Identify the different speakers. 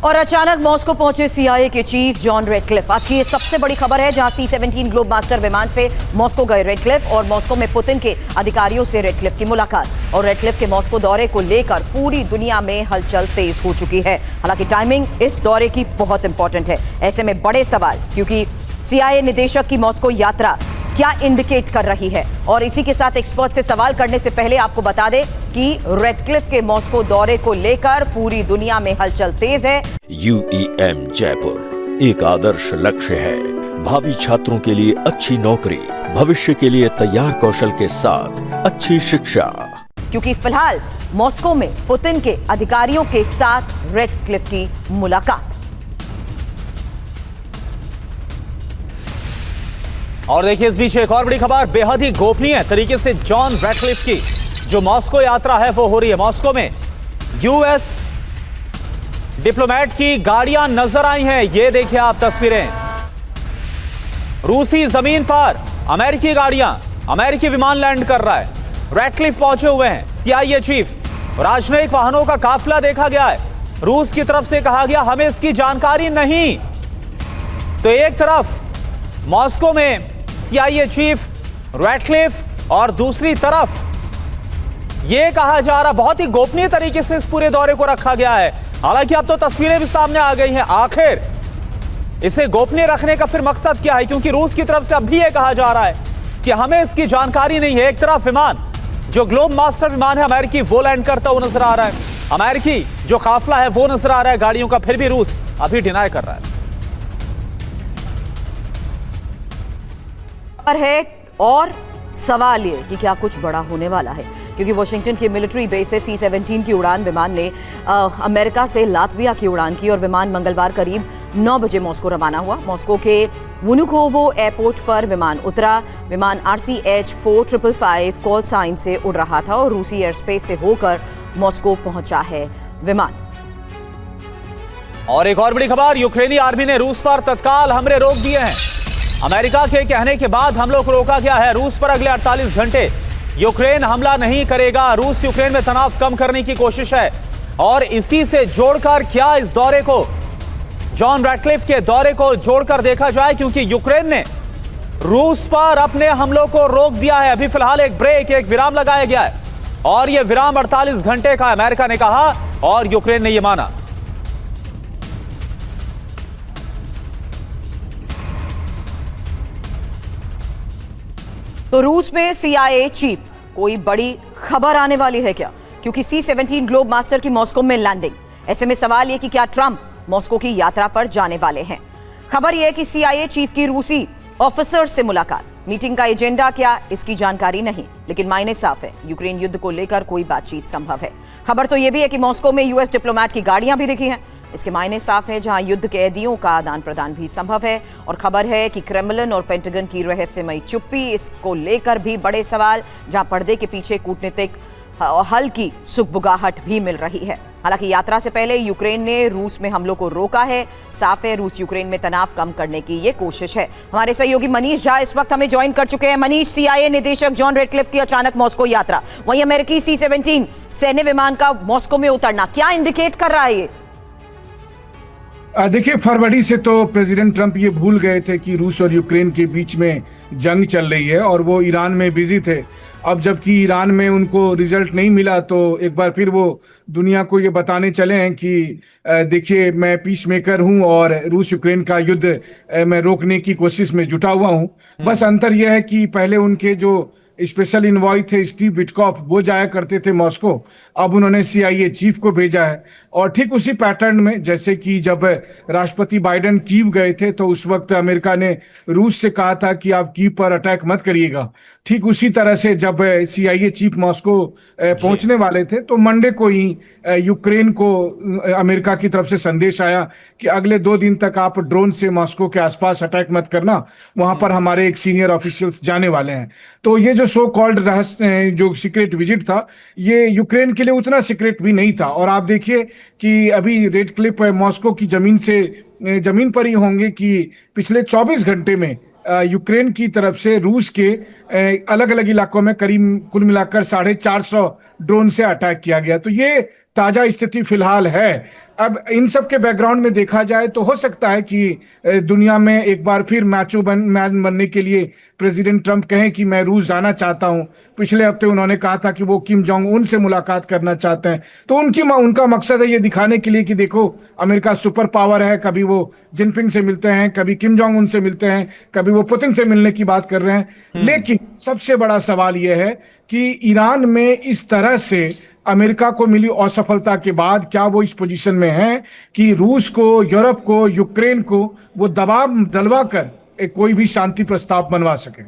Speaker 1: और अचानक मॉस्को पहुंचे सीआईए के चीफ जॉन रेडक्लिफ। आज की ये सबसे बड़ी खबर है, जहां C-17 ग्लोब मास्टर विमान से मॉस्को गए रेडक्लिफ और मॉस्को में पुतिन के अधिकारियों से रेडक्लिफ की मुलाकात। और रेडक्लिफ के मॉस्को दौरे को लेकर पूरी दुनिया में हलचल तेज हो चुकी है। हालांकि टाइमिंग इस दौरे की बहुत इंपॉर्टेंट है। ऐसे में बड़े सवाल, क्योंकि सीआईए निदेशक की मॉस्को यात्रा क्या इंडिकेट कर रही है। और इसी के साथ एक्सपर्ट से सवाल करने से पहले आपको बता दें कि रेडक्लिफ के मॉस्को दौरे को लेकर पूरी दुनिया में हलचल तेज है।
Speaker 2: UEM जयपुर एक आदर्श लक्ष्य है। भावी छात्रों के लिए अच्छी नौकरी, भविष्य के लिए तैयार कौशल के साथ अच्छी शिक्षा।
Speaker 1: क्योंकि फिलहाल मॉस्को में पुतिन के अधिकारियों के साथ रेडक्लिफ की मुलाकात।
Speaker 3: और देखिए इस बीच एक और बड़ी खबर, बेहद ही गोपनीय तरीके से जॉन रेडक्लिफ की जो मॉस्को यात्रा है वो हो रही है। मॉस्को में यूएस डिप्लोमेट की गाड़ियां नजर आई हैं। ये देखिए आप तस्वीरें, रूसी जमीन पर अमेरिकी गाड़ियां, अमेरिकी विमान लैंड कर रहा है। रेडक्लिफ पहुंचे हुए हैं, सीआईए चीफ। राजनयिक वाहनों का काफिला देखा गया है। रूस की तरफ से कहा गया हमें इसकी जानकारी नहीं। तो एक तरफ मॉस्को में सीआईए चीफ रेडक्लिफ और दूसरी तरफ यह कहा जा रहा बहुत ही गोपनीय तरीके से इस पूरे दौरे को रखा गया है। हालांकि अब तो तस्वीरें भी सामने आ गई हैं। आखिर इसे गोपनीय रखने का फिर मकसद क्या है, क्योंकि रूस की तरफ से अब भी यह कहा जा रहा है कि हमें इसकी जानकारी नहीं है। एक तरफ विमान जो ग्लोब मास्टर विमान है अमेरिकी, वो लैंड करता हुआ नजर आ रहा है। अमेरिकी जो काफिला है वो नजर आ रहा है गाड़ियों का, फिर भी रूस अभी डिनाई कर रहा है।
Speaker 1: पर है और सवाल ये कि क्या कुछ बड़ा होने वाला है, क्योंकि वॉशिंगटन के मिलिट्री बेस से C-17 की उड़ान विमान ने अमेरिका से लातविया की उड़ान की और विमान मंगलवार करीब 9 बजे मॉस्को रवाना हुआ। मॉस्को के वुनुकोवो एयरपोर्ट पर विमान उतरा। विमान RCH 4555 कॉल साइन से उड़ रहा था और रूसी एयर स्पेस से होकर मॉस्को पहुंचा है विमान।
Speaker 3: और एक और बड़ी खबर, यूक्रेनी आर्मी ने रूस पर तत्काल हमले रोक दिए हैं। अमेरिका के कहने के बाद हमलों को रोका गया है। रूस पर अगले 48 घंटे यूक्रेन हमला नहीं करेगा। रूस यूक्रेन में तनाव कम करने की कोशिश है। और इसी से जोड़कर क्या इस दौरे को, जॉन रेडक्लिफ के दौरे को जोड़कर देखा जाए, क्योंकि यूक्रेन ने रूस पर अपने हमलों को रोक दिया है। अभी फिलहाल एक ब्रेक, एक विराम लगाया गया है और यह विराम 48 घंटे का अमेरिका ने कहा और यूक्रेन ने यह माना।
Speaker 1: तो रूस में सीआईए चीफ, कोई बड़ी खबर आने वाली है क्या? क्योंकि C-17 ग्लोब मास्टर की मॉस्को में लैंडिंग। ऐसे में सवाल यह कि क्या ट्रंप मॉस्को की यात्रा पर जाने वाले हैं। खबर यह कि सीआईए चीफ की रूसी ऑफिसर से मुलाकात। मीटिंग का एजेंडा क्या, इसकी जानकारी नहीं, लेकिन मायने साफ है, यूक्रेन युद्ध को लेकर कोई बातचीत संभव है। खबर तो यह भी है कि मॉस्को में यूएस डिप्लोमेट की गाड़ियां भी दिखी हैं। इसके मायने साफ है, जहां युद्ध कैदियों का आदान प्रदान भी संभव है। और खबर है कि क्रेमलिन और पेंटागन की रहस्यमयी चुप्पी, इसको लेकर भी बड़े सवाल, जहां पर्दे के पीछे कूटनीतिक हल की सुगबुगाहट भी मिल रही है। हालांकि यात्रा से पहले यूक्रेन ने रूस में हमलों को रोका है। साफ है, रूस यूक्रेन में तनाव कम करने की ये कोशिश है। हमारे सहयोगी मनीष झा इस वक्त हमें ज्वाइन कर चुके हैं। मनीष, सीआईए निदेशक जॉन रेडक्लिफ की अचानक मॉस्को यात्रा, वहीं अमेरिकी C-17 सैन्य विमान का मॉस्को में उतरना, क्या इंडिकेट कर रहा है ये?
Speaker 4: देखिए, फरवरी से तो प्रेसिडेंट ट्रंप ये भूल गए थे कि रूस और यूक्रेन के बीच में जंग चल रही है और वो ईरान में बिजी थे। अब जबकि ईरान में उनको रिजल्ट नहीं मिला, तो एक बार फिर वो दुनिया को ये बताने चले हैं कि देखिए मैं पीस मेकर हूँ और रूस यूक्रेन का युद्ध मैं रोकने की कोशिश में जुटा हुआ हूँ। बस अंतर यह है कि पहले उनके जो स्पेशल इन्वॉय थे स्टीव विटकॉफ, वो जाया करते थे मॉस्को। अब उन्होंने सीआईए चीफ को भेजा है। और ठीक उसी पैटर्न में जैसे कि जब राष्ट्रपति बाइडेन कीव गए थे तो उस वक्त अमेरिका ने रूस से कहा था कि आप कीव पर अटैक मत करिएगा, ठीक उसी तरह से जब सीआईए चीफ मॉस्को पहुंचने वाले थे तो मंडे को ही यूक्रेन को अमेरिका की तरफ से संदेश आया कि अगले 2 दिन तक आप ड्रोन से मॉस्को के आसपास अटैक मत करना, वहां पर हमारे एक सीनियर ऑफिशियल्स जाने वाले हैं। तो ये जो सो कॉल्ड रहस्य, जो सीक्रेट विजिट था, ये यूक्रेन के लिए उतना सीक्रेट भी नहीं था। और आप देखिए कि अभी रेडक्लिफ मॉस्को की जमीन पर ही होंगे कि पिछले 24 घंटे में यूक्रेन की तरफ से रूस के अलग अलग इलाकों में करीब कुल मिलाकर 450 ड्रोन से अटैक किया गया। तो ये ताजा स्थिति फिलहाल है। अब इन सब के बैकग्राउंड में देखा जाए तो हो सकता है कि दुनिया में एक बार फिर मैन बनने के लिए प्रेसिडेंट ट्रंप कहें कि मैं रूस जाना चाहता हूं। पिछले हफ्ते उन्होंने कहा था कि वो किम जोंग उन से मुलाकात करना चाहते हैं। तो उनका मकसद है ये दिखाने के लिए कि देखो अमेरिका सुपर पावर है। कभी वो जिनपिंग से मिलते हैं, कभी किम जोंग उन से मिलते हैं, कभी वो पुतिन से मिलने की बात कर रहे हैं। लेकिन सबसे बड़ा सवाल यह है कि ईरान में इस तरह से अमेरिका को मिली असफलता के बाद क्या वो इस पोजीशन में है कि रूस को, यूरोप को, यूक्रेन को वो दबाव डलवा कर कोई भी शांति प्रस्ताव बनवा सके।